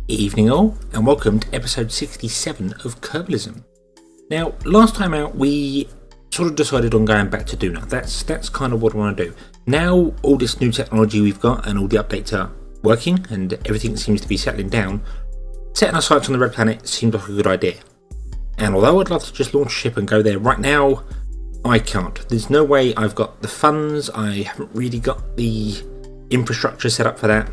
Evening all, and welcome to episode 67 of Kerbalism. Now, last time out we sort of decided on going back to Duna. That's kind of what I want to do. Now all this new technology we've got and all the updates are working and everything seems to be settling down, setting our sights on the red planet seems like a good idea. And although I'd love to just launch a ship and go there right now, I can't. There's no way I've got the funds, I haven't really got the infrastructure set up for that.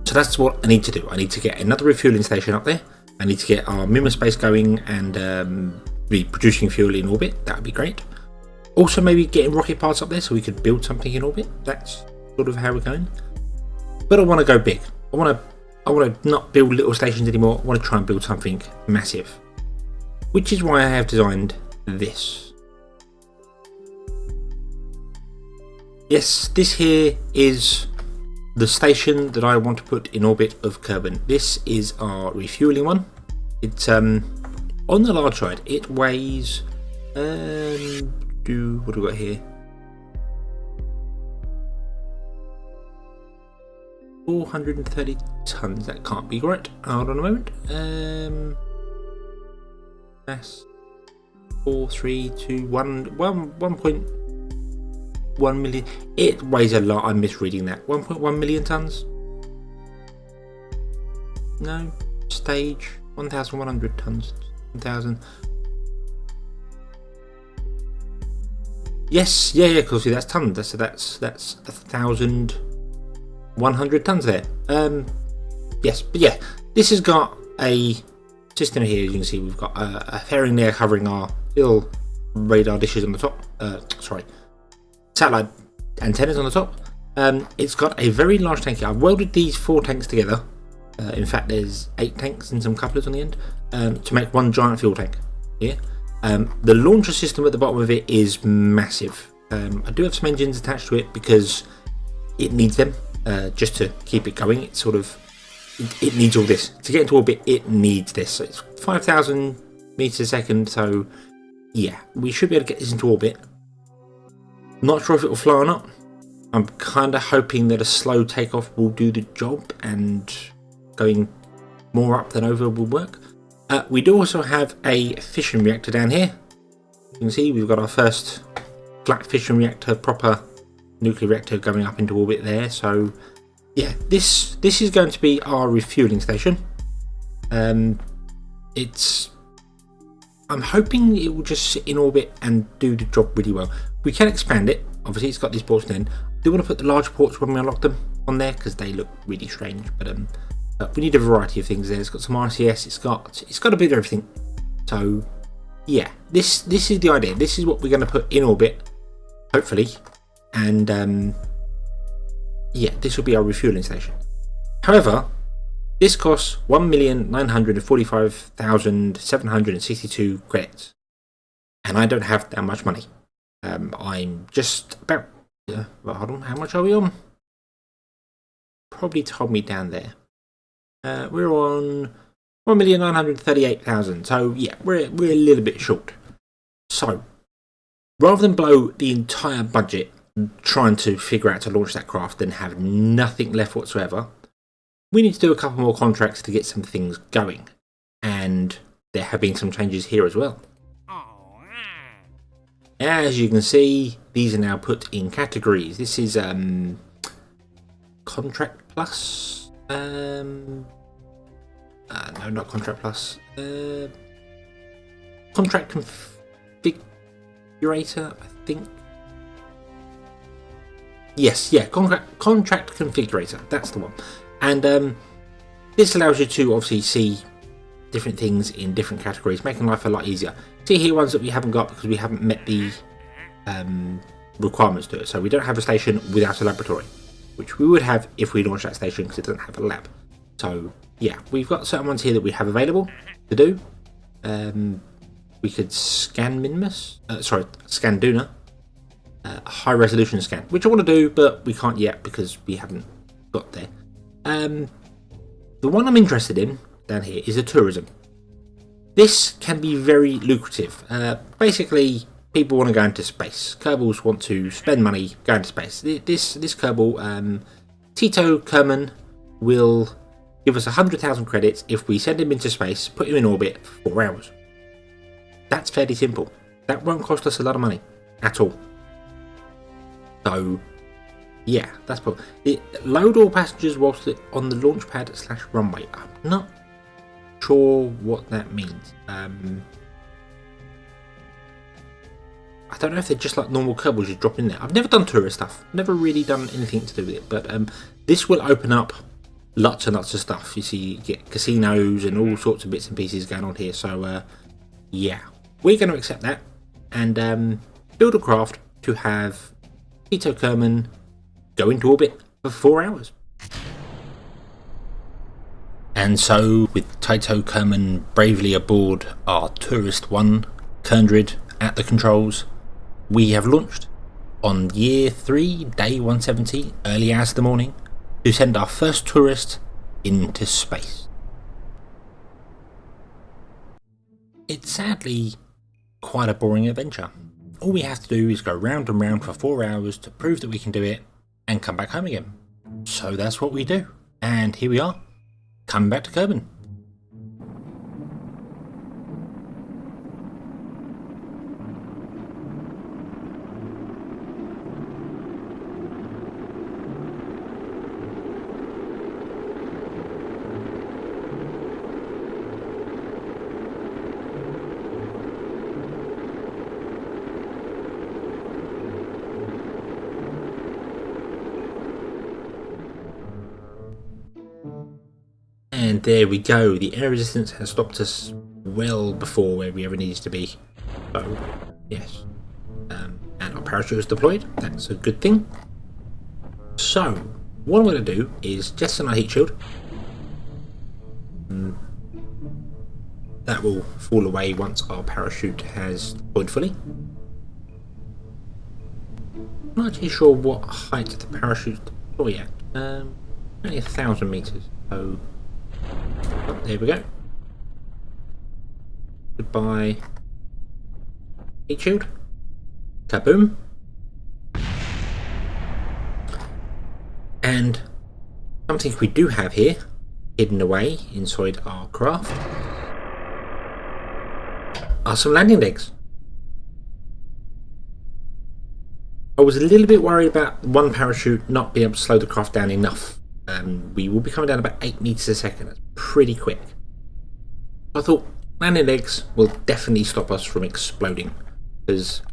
So that's what I need to do. I need to get another refueling station up there. I need to get our Mima space going and be producing fuel in orbit. That would be great. Also maybe getting rocket parts up there so we could build something in orbit. That's sort of how we're going. But I want to go big. I want to not build little stations anymore. I want to try and build something massive. Which is why I have designed this. Yes, this here is the station that I want to put in orbit of Kerbin. This is our refueling one. It's on the large side. It weighs what do we got here? 430 tons. That can't be right. Hold on a moment. Mass 1.1 million. It weighs a lot. I'm misreading that. 1.1 million tons. No, stage 1,100 tons. 1,000. Yes, yeah, of course. That's tons. So that's 1,100 tons there. Yes, but yeah, this has got a system here. As you can see, we've got a fairing there covering our little radar dishes on the top. Satellite antennas on the top. It's got a very large tank here. I've welded these 4 tanks together. In fact, there's 8 tanks and some couplers on the end to make one giant fuel tank here. The launcher system at the bottom of it is massive. I do have some engines attached to it because it needs them just to keep it going. It's sort of it needs all this to get into orbit. It needs this. So it's 5,000 meters a second. So yeah, we should be able to get this into orbit. Not sure if it will fly or not. I'm kind of hoping that a slow takeoff will do the job and going more up than over will work. We do also have a fission reactor down here. You can see we've got our first flat fission reactor, proper nuclear reactor going up into orbit there. So yeah, this is going to be our refueling station. I'm hoping it will just sit in orbit and do the job really well. We can expand it. Obviously, it's got these ports in. I do want to put the large ports when we unlock them on there because they look really strange. But we need a variety of things there. It's got some RCS. It's got a bit of everything. So yeah, this is the idea. This is what we're going to put in orbit, hopefully. And yeah, this will be our refueling station. However, this costs 1,945,762 credits, and I don't have that much money. I'm just about. Well, hold on. How much are we on? Probably told me down there. We're on 1,938,000. So yeah, we're a little bit short. So rather than blow the entire budget trying to figure out to launch that craft and have nothing left whatsoever, we need to do a couple more contracts to get some things going. And there have been some changes here as well. As you can see, these are now put in categories. This is Contract Plus. No, not Contract Plus. Contract Configurator, I think. Yes, yeah, Contract Configurator. That's the one. And this allows you to obviously see different things in different categories, making life a lot easier. See here ones that we haven't got because we haven't met the requirements to it. So we don't have a station without a laboratory, which we would have if we launched that station because it doesn't have a lab. So yeah, we've got certain ones here that we have available to do. We could scan scan Duna, high resolution scan, which I want to do, but we can't yet because we haven't got there. The one I'm interested in down here is the tourism. This can be very lucrative. Basically, people want to go into space. Kerbals want to spend money going to space. This Kerbal, Tito Kerman, will give us 100,000 credits if we send him into space, put him in orbit for 4 hours. That's fairly simple. That won't cost us a lot of money at all. So, yeah, that's probably it. Load all passengers whilst on the launch pad / runway. I'm not sure what that means. I don't know if they're just like normal Kerbals you drop in there. I've never done tourist stuff. Never really done anything to do with it. But this will open up lots and lots of stuff. You see, you get casinos and all sorts of bits and pieces going on here. So, yeah, we're going to accept that and build a craft to have Kerbin go into orbit for 4 hours. And so, with Kerbin bravely aboard our Tourist 1 Kernrid at the controls, we have launched on year 3, day 170, early hours of the morning, to send our first tourist into space. It's sadly quite a boring adventure. All we have to do is go round and round for 4 hours to prove that we can do it and come back home again. So that's what we do. And here we are, coming back to Kerbin. And there we go, the air resistance has stopped us well before where we ever needed to be. So, yes. And our parachute is deployed, that's a good thing. So, what I'm going to do is jettison our heat shield. That will fall away once our parachute has deployed fully. I'm not actually sure what height the parachute deploy at. Only 1,000 meters, so... Oh, there we go. Goodbye. Heat shield. Kaboom. And something we do have here, hidden away inside our craft, are some landing legs. I was a little bit worried about one parachute not being able to slow the craft down enough. We will be coming down about 8 meters a second. That's pretty quick. I thought landing legs will definitely stop us from exploding, because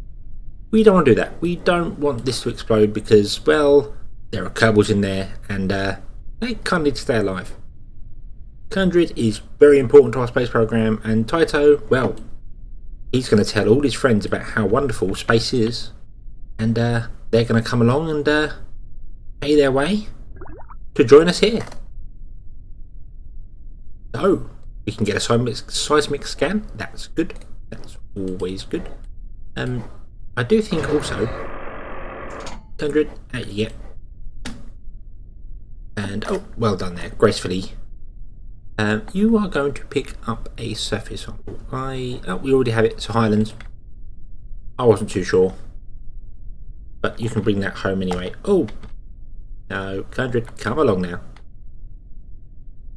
we don't want to do that. We don't want this to explode because, well, there are Kerbals in there and they kind of need to stay alive. Kernrid is very important to our space program, and Taito, well, he's going to tell all his friends about how wonderful space is, and they're going to come along and pay their way to join us here. So, we can get a seismic scan. That's good. That's always good. I do think also 100 out you get. And oh, well done there, gracefully. You are going to pick up a surface sample. We already have it. It's Highlands. I wasn't too sure, but you can bring that home anyway. Oh no, 100, come along now.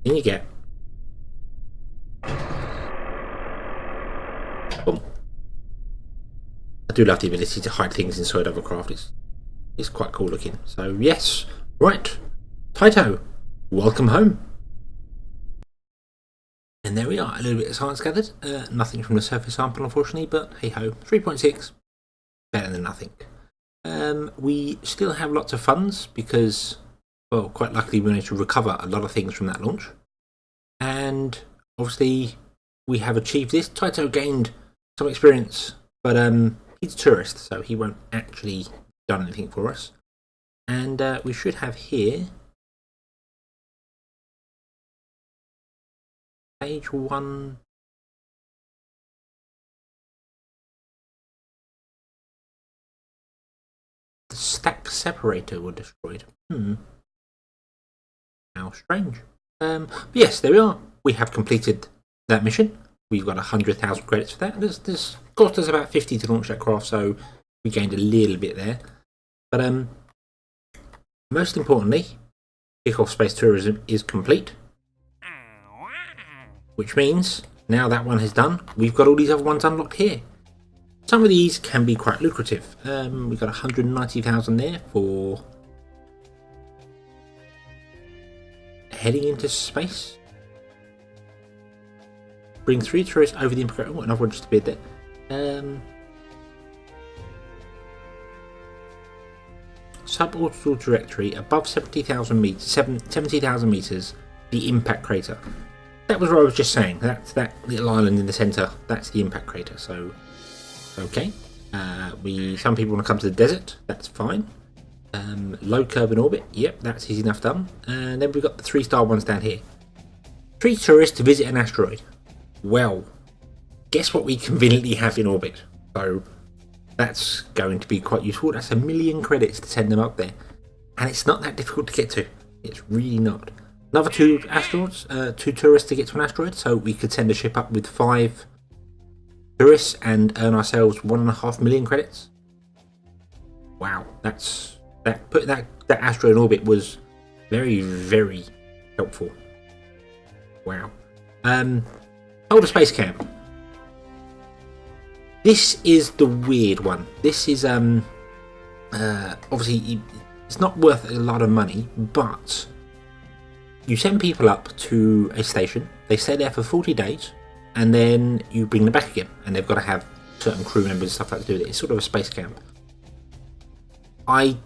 In you get. Boom. I do love the ability to hide things inside other craft. It's quite cool looking. So yes, right, Taito, welcome home. And there we are, a little bit of science gathered. Nothing from the surface sample, unfortunately, but hey ho, 3.6, better than nothing. We still have lots of funds because, well, quite luckily we managed to recover a lot of things from that launch. And obviously we have achieved this. Taito gained some experience, but he's a tourist, so he won't actually done anything for us. And we should have here page 1. The stack separator was destroyed. How strange. But yes, there we are. We have completed that mission. We've got 100,000 credits for that. This cost us about 50 to launch that craft, so we gained a little bit there. But most importantly, Kickoff Space Tourism is complete. which means now that one is done, we've got all these other ones unlocked here. Some of these can be quite lucrative. We've got 190,000 there for heading into space. Bring 3 tourists over the Empire. Oh, another one just appeared there. Suborbital trajectory above 70,000 meters. 70,000 meters. The impact crater. That was what I was just saying. That's that little island in the centre. That's the impact crater. So, okay. Some people want to come to the desert. That's fine. Low Kerbin orbit. Yep, that's easy enough done. And then we've got the 3-star ones down here. 3 tourists to visit an asteroid. Well, guess what we conveniently have in orbit. So that's going to be quite useful. That's 1 million credits to send them up there. And it's not that difficult to get to. It's really not. Another 2 asteroids, 2 tourists to get to an asteroid. So we could send a ship up with 5 tourists and earn ourselves 1.5 million credits. Wow, putting that asteroid in orbit was very, very helpful. Wow. Older space camp. This is the weird one. This is obviously it's not worth a lot of money, but you send people up to a station. They stay there for 40 days, and then you bring them back again, and they've got to have certain crew members and stuff like that to do with it. It's sort of a space camp. I'm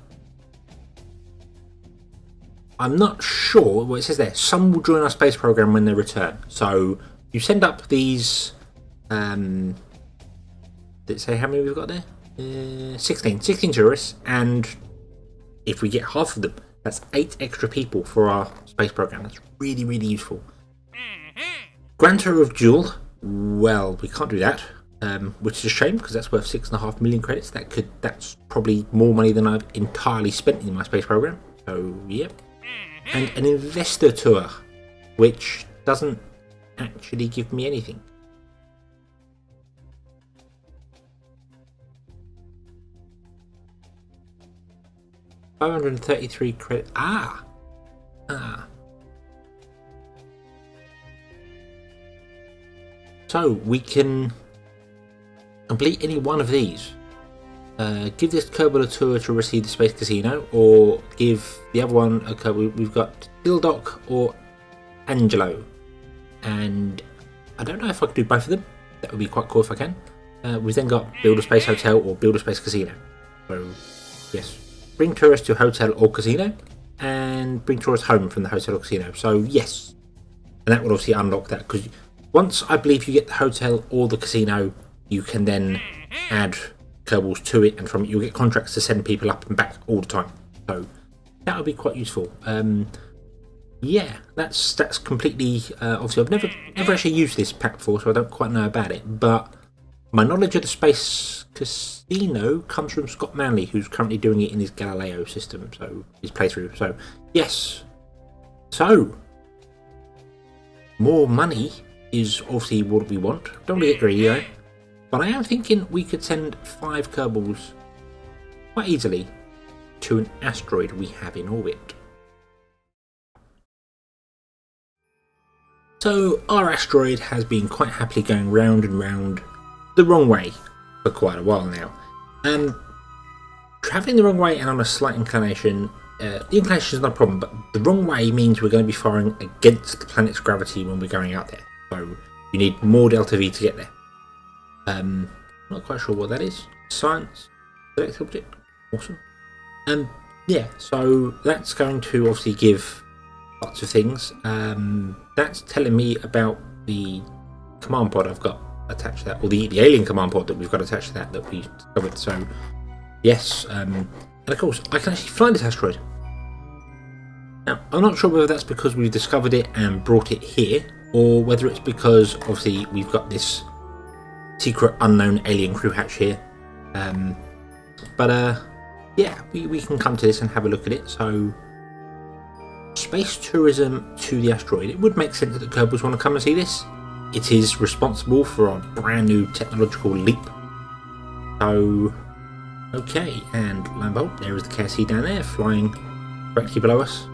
not sure what it says there. Some will join our space program when they return. So you send up these. Did it say how many we've got there? 16 tourists, and if we get half of them, that's 8 extra people for our space program. That's really, really useful. Grantor of Jewel. Well, we can't do that, which is a shame because that's worth 6.5 million credits. That's probably more money than I've entirely spent in my space program. So yep. And an investor tour, which doesn't actually give me anything. $533 credit. So we can complete any one of these. Give this Kerbal a tour to receive the Space Casino, or give the other one a Kerbal. We've got Dildoc or Angelo, and I don't know if I could do both of them. That would be quite cool if I can. We've then got Build a Space Hotel or Build a Space Casino. So yes, bring tourists to hotel or casino, and bring tourists home from the hotel or casino. So yes, and that would obviously unlock that, because once I believe you get the hotel or the casino, you can then add Kerbals to it, and from it you'll get contracts to send people up and back all the time. So that would be quite useful. Yeah, that's completely. Obviously, I've never actually used this pack before, so I don't quite know about it. But my knowledge of the Space Casino comes from Scott Manley, who's currently doing it in his Galileo system, so his playthrough. So yes, so more money is obviously what we want. Don't want to get greedy, right? But I am thinking we could send 5 Kerbals quite easily to an asteroid we have in orbit. So our asteroid has been quite happily going round and round the wrong way for quite a while now. Travelling the wrong way and on a slight inclination, the inclination is not a problem, but the wrong way means we're going to be firing against the planet's gravity when we're going out there. So you need more delta V to get there. Not quite sure what that is. Science, select object, awesome. Yeah, so that's going to obviously give lots of things. That's telling me about the command pod I've got attached to that, or the alien command pod that we've got attached to that we discovered. So yes, and of course I can actually fly this asteroid. Now I'm not sure whether that's because we've discovered it and brought it here, or whether it's because obviously we've got this secret unknown alien crew hatch here. Yeah, we can come to this and have a look at it. So space tourism to the asteroid. It would make sense that the Kerbals want to come and see this. It is responsible for a brand new technological leap. So okay, and lo and behold, there is the KSC down there flying directly below us.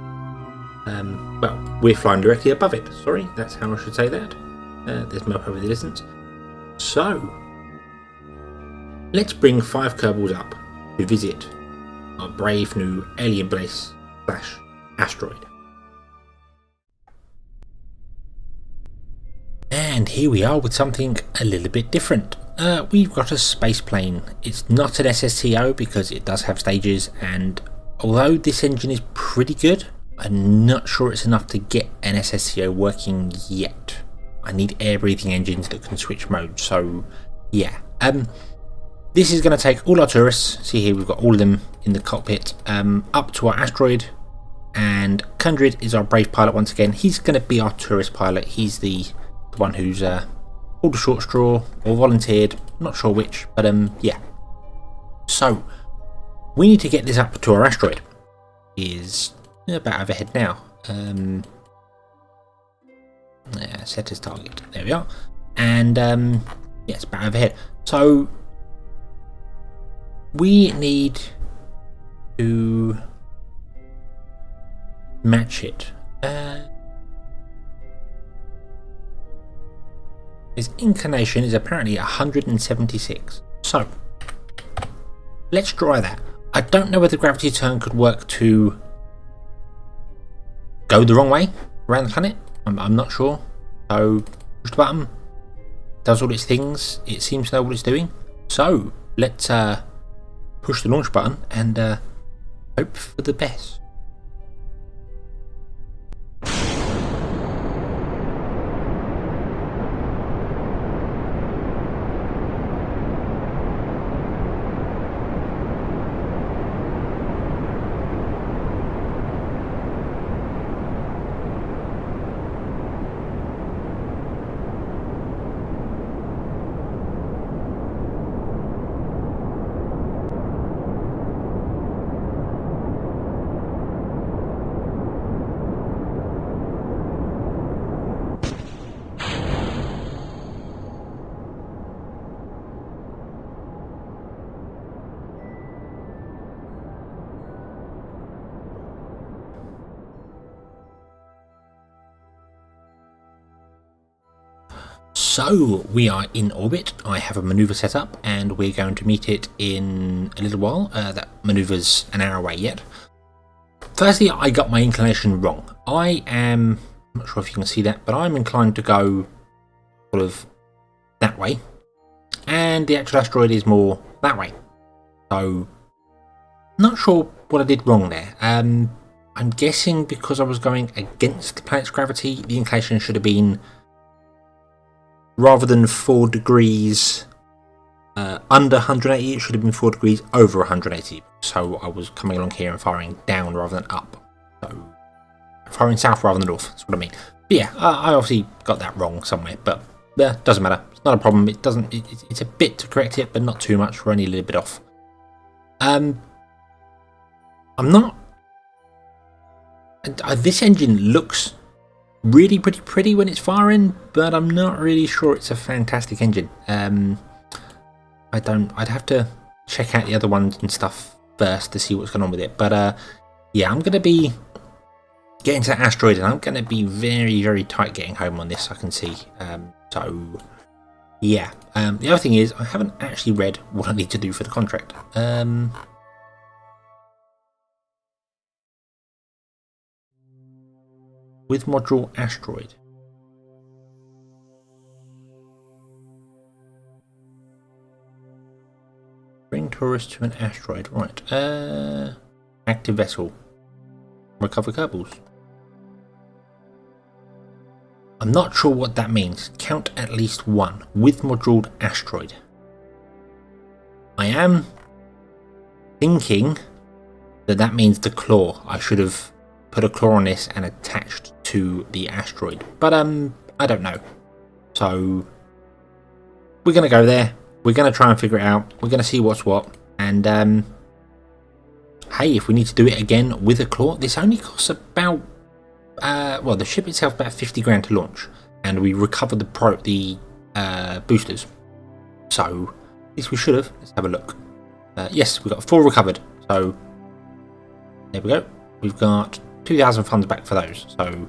Well, we're flying directly above it. Sorry, that's how I should say that. There's Melpo with the distance. So, let's bring 5 Kerbals up to visit our brave new alien base / asteroid. And here we are with something a little bit different. We've got a space plane. It's not an SSTO because it does have stages, and although this engine is pretty good, I'm not sure it's enough to get an SSTO working yet. I need air-breathing engines that can switch modes, so yeah. This is going to take all our tourists, see here we've got all of them in the cockpit, up to our asteroid, and Kundrid is our brave pilot once again. He's going to be our tourist pilot. He's the one who's pulled the short straw or volunteered, not sure which, but yeah. So we need to get this up to our asteroid. Is about overhead now. Set as target. There we are. And yeah, it's about overhead. So we need to match it. His inclination is apparently 176. So let's try that. I don't know whether gravity turn could work to go the wrong way around the planet. I'm not sure. So push the button, does all its things. It seems to know what it's doing. So let's push the launch button and hope for the best. So we are in orbit. I have a manoeuvre set up and we're going to meet it in a little while. That manoeuvre's an hour away yet. Firstly, I got my inclination wrong. I'm not sure if you can see that, but I'm inclined to go sort of that way. And the actual asteroid is more that way. So, not sure what I did wrong there. I'm guessing because I was going against the planet's gravity, the inclination should have been, rather than 4 degrees under 180, it should have been 4 degrees over 180. So I was coming along here and firing down rather than up. So firing south rather than north, that's what I mean. But yeah, I obviously got that wrong somewhere, but doesn't matter. It's not a problem. It doesn't. It's a bit to correct it, but not too much. We're only a little bit off. I'm not. This engine looks really pretty when it's firing, but I'm not really sure it's a fantastic engine. I'd have to check out the other ones and stuff first to see what's going on with it. But yeah, I'm going to be getting to that asteroid, and I'm going to be very tight getting home on this, I can see. So yeah, the other thing is I haven't actually read what I need to do for the contract. With module asteroid. Bring tourists to an asteroid. Right. Active vessel. Recover Kerbals. I'm not sure what that means. Count at least 1 with module asteroid. I am thinking that means the claw. I should have put a claw on this and attached to the asteroid, but I don't know. So we're gonna go there. We're gonna try and figure it out. We're gonna see what's what, and hey, if we need to do it again with a claw, this only costs about well, the ship itself about 50 grand to launch, and we recover the boosters. So at least we should have. Let's have a look. Yes, we've got 4 recovered. So there we go. We've got 2,000 funds back for those, so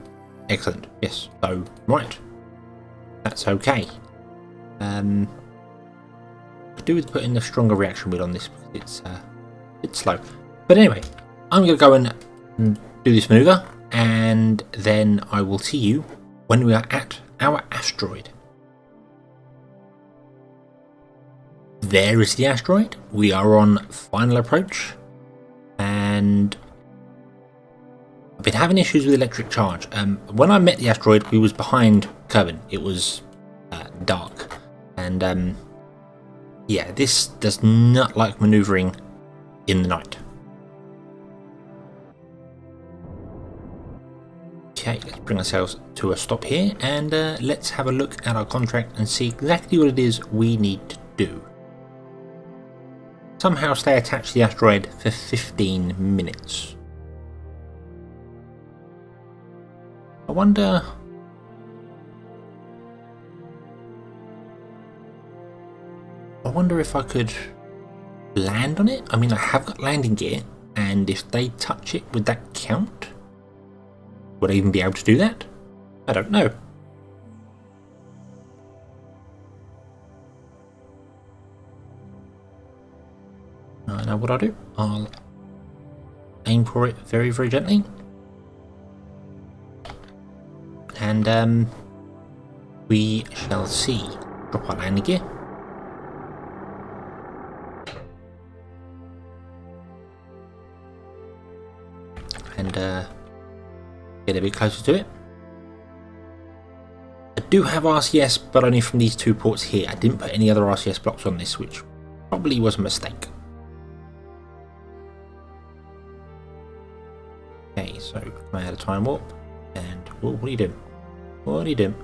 excellent. Yes, so right, that's okay. Could do with putting a stronger reaction wheel on this because it's a bit slow. But anyway, I'm going to go and do this maneuver, and then I will see you when we are at our asteroid. There is the asteroid. We are on final approach, and I've been having issues with electric charge. When I met the asteroid, we was behind Kerbin. It was dark, and yeah, this does not like maneuvering in the night. Okay, let's bring ourselves to a stop here, and let's have a look at our contract and see exactly what it is we need to do. Somehow stay attached to the asteroid for 15 minutes. I wonder if I could land on it. I mean, I have got landing gear, and if they touch it, would that count? Would I even be able to do that? I don't know. Now what I'll do, I'll aim for it very, very gently. And we shall see. Drop our landing gear. And get a bit closer to it. I do have RCS, but only from these two ports here. I didn't put any other RCS blocks on this, which probably was a mistake. Okay, so come out of time warp, and what are you doing? What are you doing?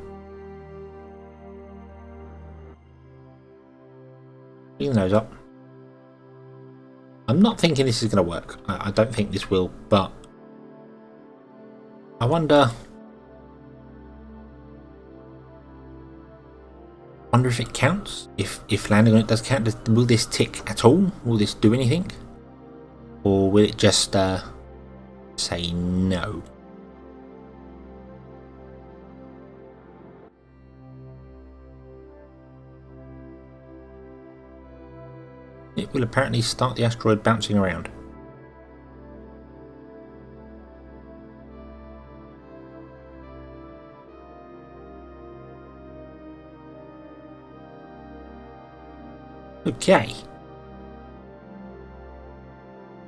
Bring the nose up. I'm not thinking this is going to work. I don't think this will, but I wonder if it counts. If landing on it does count, will this tick at all? Will this do anything? Or will it just say no? It will apparently start the asteroid bouncing around.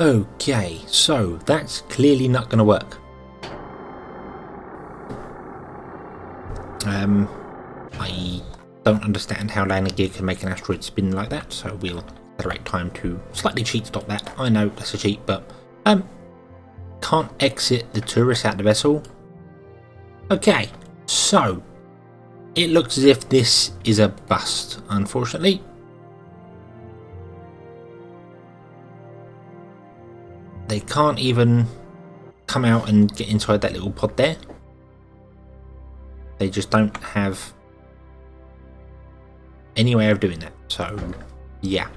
Okay, so that's clearly not going to work. I don't understand how landing gear can make an asteroid spin like that, so we'll accelerate time to slightly cheat stop that. I know that's a cheat, but can't exit the tourists out the vessel. Okay, so it looks as if this is a bust, unfortunately. They can't even come out and get inside that little pod there. They just don't have any way of doing that. So, yeah.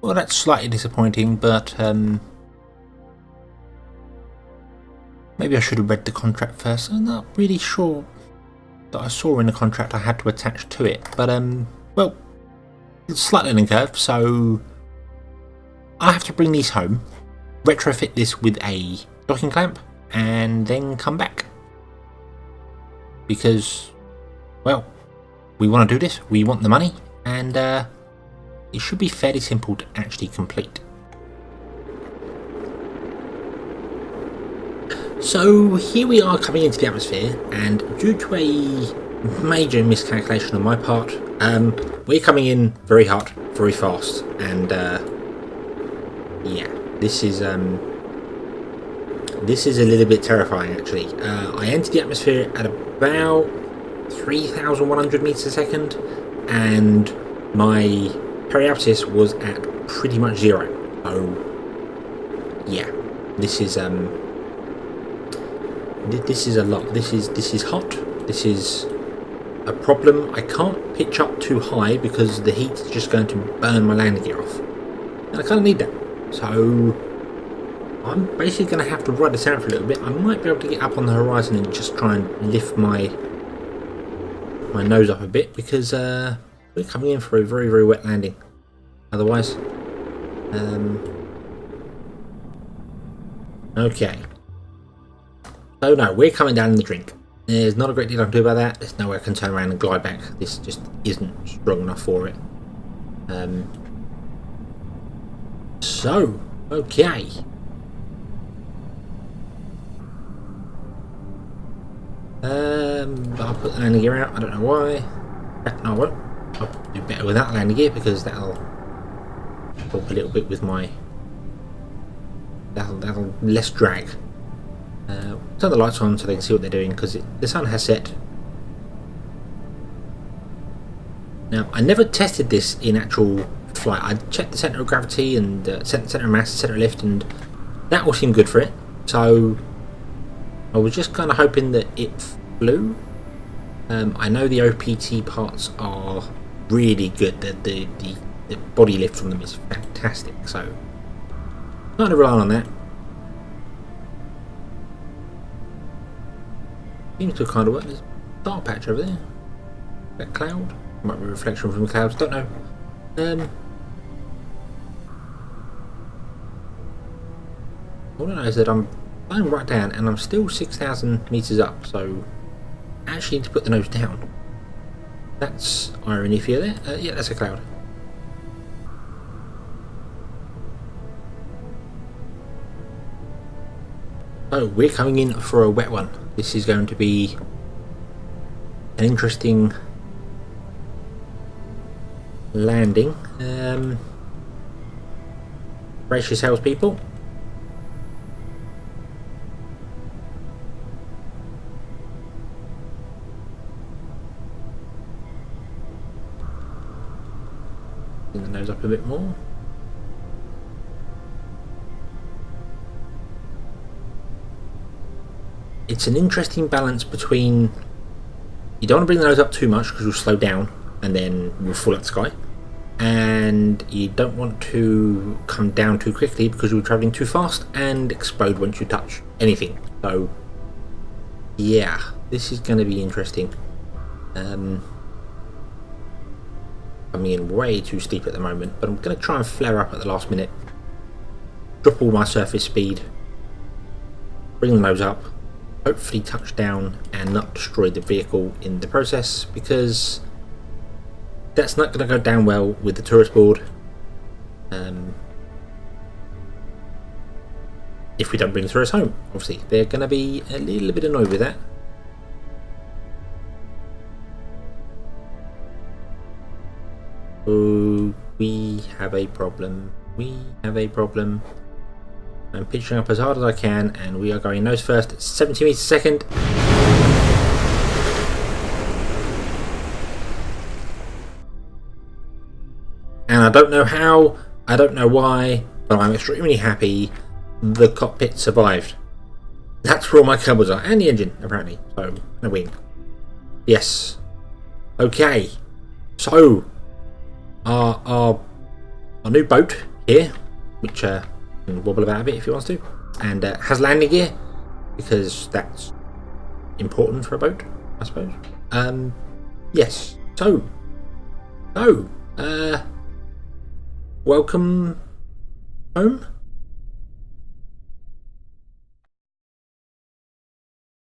Well, that's slightly disappointing, but maybe I should have read the contract first. I'm not really sure that I saw in the contract I had to attach to it, but well, slight learning curve, so I have to bring these home, retrofit this with a docking clamp, and then come back. Because, well, we want to do this, we want the money, and it should be fairly simple to actually complete. So here we are coming into the atmosphere, and due to a major miscalculation on my part, we're coming in very hot, very fast, and yeah, this is a little bit terrifying actually. I entered the atmosphere at about 3,100 meters a second, and my periapsis was at pretty much zero. So yeah, this is a lot. This is hot. This is a problem. I can't pitch up too high because the heat is just going to burn my landing gear off, and I kind of need that. So I'm basically going to have to ride this out for a little bit. I might be able to get up on the horizon and just try and lift my nose up a bit, because we're coming in for a very, very wet landing. Otherwise, okay. So no, we're coming down in the drink. There's not a great deal I can do about that. There's no way I can turn around and glide back. This just isn't strong enough for it. So, okay. I'll put the landing gear out. I don't know why. No, I won't. I'll do better without landing gear, because that'll help a little bit with my. That'll less drag. Turn the lights on so they can see what they're doing, because the sun has set. Now, I never tested this in actual flight. I checked the centre of gravity and centre of mass, centre of lift, and that all seemed good for it. So I was just kind of hoping that it flew. I know the OPT parts are really good. The body lift from them is fantastic. So kind of relying on that. Seems to kind of work. There's a dark patch over there. That cloud might be a reflection from the clouds. Don't know. All I know is that I'm flying right down, and I'm still 6,000 meters up. So I actually need to put the nose down. That's irony for you there. Yeah, that's a cloud. Oh, we're coming in for a wet one. This is going to be an interesting landing. Brace yourselves, people. Bring the nose up a bit more. It's an interesting balance between, you don't want to bring the nose up too much because you'll slow down and then you'll fall out the sky, and you don't want to come down too quickly because you're travelling too fast and explode once you touch anything. So yeah, this is going to be interesting. Coming in way too steep at the moment, but I'm going to try and flare up at the last minute, drop all my surface speed, bring the nose up, hopefully touch down and not destroy the vehicle in the process, because that's not going to go down well with the tourist board. If we don't bring the tourists home, obviously they're going to be a little bit annoyed with that. Oh, we have a problem. We have a problem. I'm pitching up as hard as I can, and we are going nose first at 70 meters a second. And I don't know how, I don't know why, but I'm extremely happy the cockpit survived. That's where all my Kerbals are, and the engine, apparently. So, a win. Yes. Okay. So, our new boat here, which can wobble about a bit if he wants to, and has landing gear, because that's important for a boat, I suppose. Yes. So, welcome home.